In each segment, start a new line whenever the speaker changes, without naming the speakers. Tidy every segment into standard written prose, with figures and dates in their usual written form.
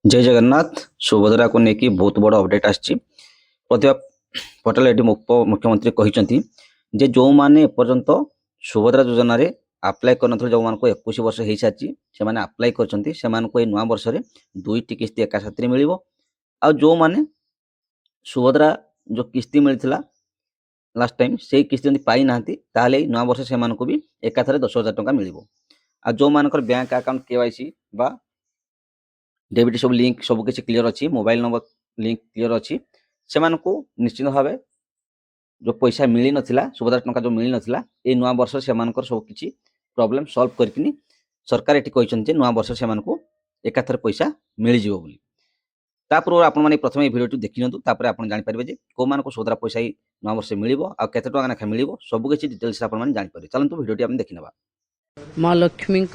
जय जगन्नाथ सुभद्रा को लेकिन बहुत बड़ अपडेट आसी प्रतिभा पटेल ये मुख्यमंत्री कहते जे जो मैंने एपर्यंत सुभद्रा योजना रे अप्लाई कर जो मान 21 वर्ष हो सारी से अप्लाई कर नुआ वर्ष में 2टी किस्ती एका साथ मिल आ जो मैंने सुभद्रा जो किस्ती मिलता लास्ट टाइम से किस्ती जब पाई ना नुआ वर्ष से भी एकाथरे 10,000 टंका मिल आ जो मान बैंक अकाउंट केवाईसी बा डेबिट सब लिंक सब किसी क्लियर अच्छी मोबाइल नंबर लिंक क्लियर अच्छी से निश्चित भाव जो पैसा मिल नाला सुभद्रा टंका जो मिल नाला ये नुआ वर्ष से सब किसी प्रॉब्लम सॉल्व करके सरकार ये कहते नुआ वर्ष से एकाथर पैसा मिल जाव तापर आप प्रथम भिडियो देखी नितु आप जापर कौ मान सुभद्रा पैसा नुआ वर्ष मिल आते टका मिल सब किसी डिटेल्स आप जापर चलते भिडियो देखी ना
माँ लक्ष्मी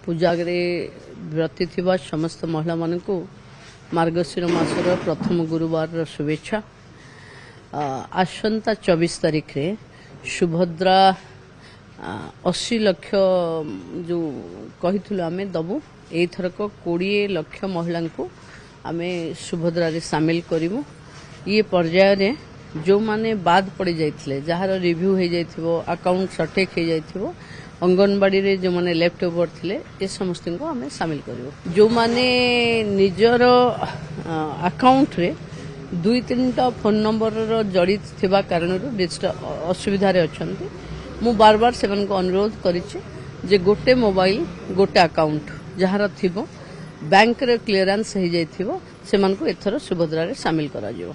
पूजा व्रती थिबा समस्त महिला मान को मार्गशीर मासर प्रथम गुरुवार शुभेच्छा। आसंता 24 तारीख रे सुभद्रा 80 लाख जो कही आम दबू एथरक 20 लाख महिला को आम सुभद्रा रे सामिल करूँ। ये पर्याय रे जो माने बाद पड़ जाते जार रिव्यू हो जाइथिबो अकाउंट सठेक हो जाइथिबो अंगनवाड़ी रे जो माने लेफ्ट ओवर थिले ए समस्त को आम सामिल करूँ। जो माने निजर अकाउंट रे 2-3टा फोन नंबर जड़ित थिबा कारण असुविधा रे अछंती मु बार बार से अनुरोध करिछि जे गोटे मोबाइल गोटे अकाउंट जहार थिबो बैंक रे क्लियरेंस हो जाइथिबो से मानको एथरो सुभद्रा रे सामिल करा जिवो।